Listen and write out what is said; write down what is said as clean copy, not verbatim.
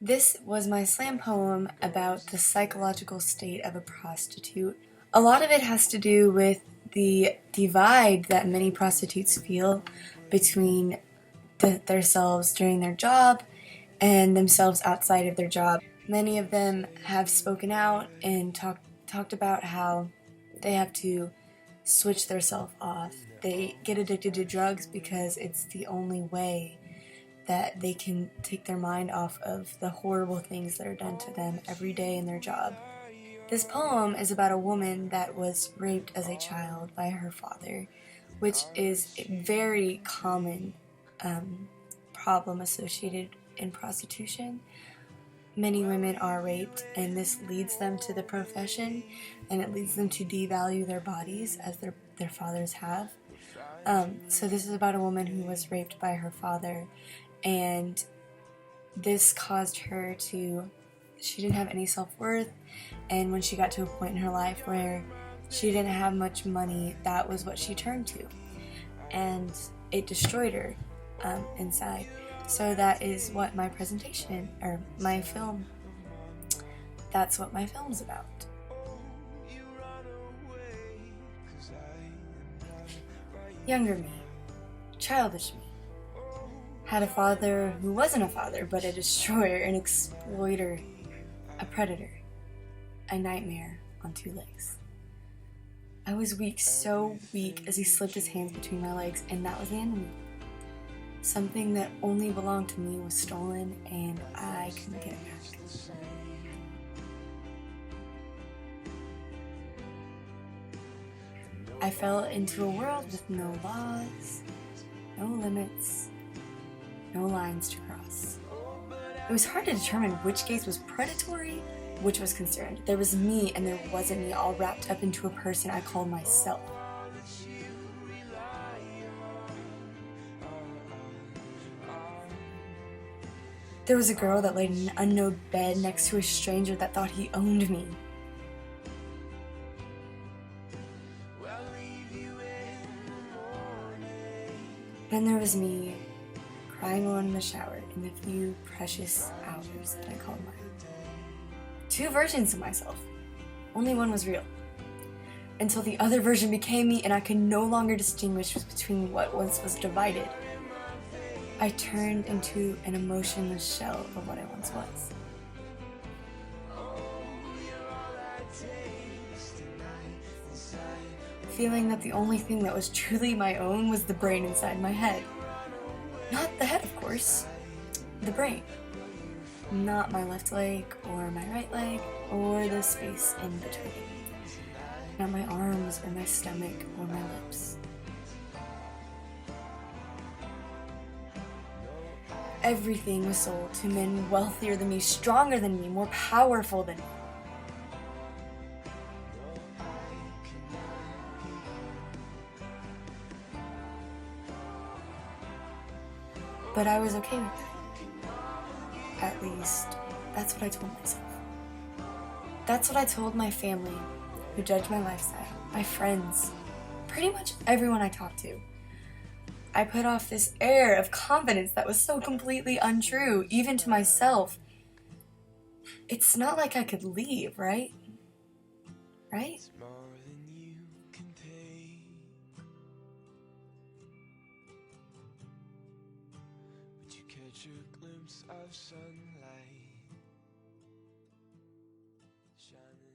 This was my slam poem about the psychological state of a prostitute. A lot of it has to do with the divide that many prostitutes feel between themselves during their job and themselves outside of their job. Many of them have spoken out and talked about how they have to switch their self off. They get addicted to drugs because it's the only way that they can take their mind off of the horrible things that are done to them every day in their job. This poem is about a woman that was raped as a child by her father, which is a very common problem associated in prostitution. Many women are raped, and this leads them to the profession, and it leads them to devalue their bodies as their fathers have. So this is about a woman who was raped by her father, and this caused her she didn't have any self-worth, and when she got to a point in her life where she didn't have much money, that was what she turned to, and it destroyed her inside. So that is what my presentation, or my film, that's what my film's about. Younger me, childish me, had a father who wasn't a father, but a destroyer, an exploiter, a predator, a nightmare on two legs. I was weak, so weak, as he slipped his hands between my legs, and that was the end of me. Something that only belonged to me was stolen, and I couldn't get it back. I fell into a world with no laws, no limits, no lines to cross. It was hard to determine which gaze was predatory, which was concerned. There was me and there wasn't me, all wrapped up into a person I called myself. There was a girl that laid in an unknown bed next to a stranger that thought he owned me. Then there was me, crying alone in the shower in the few precious hours that I called mine. Two versions of myself. Only one was real. Until the other version became me and I could no longer distinguish between what once was divided. I turned into an emotionless shell of what I once was. Feeling that the only thing that was truly my own was the brain inside my head. Not the head, of course. The brain. Not my left leg, or my right leg, or the space in between. Not my arms, or my stomach, or my lips. Everything was sold to men wealthier than me, stronger than me, more powerful than me. But I was okay with that. At least, that's what I told myself. That's what I told my family, who judged my lifestyle, my friends, pretty much everyone I talked to. I put off this air of confidence that was so completely untrue, even to myself. It's not like I could leave, right? Right? Catch a glimpse of sunlight shining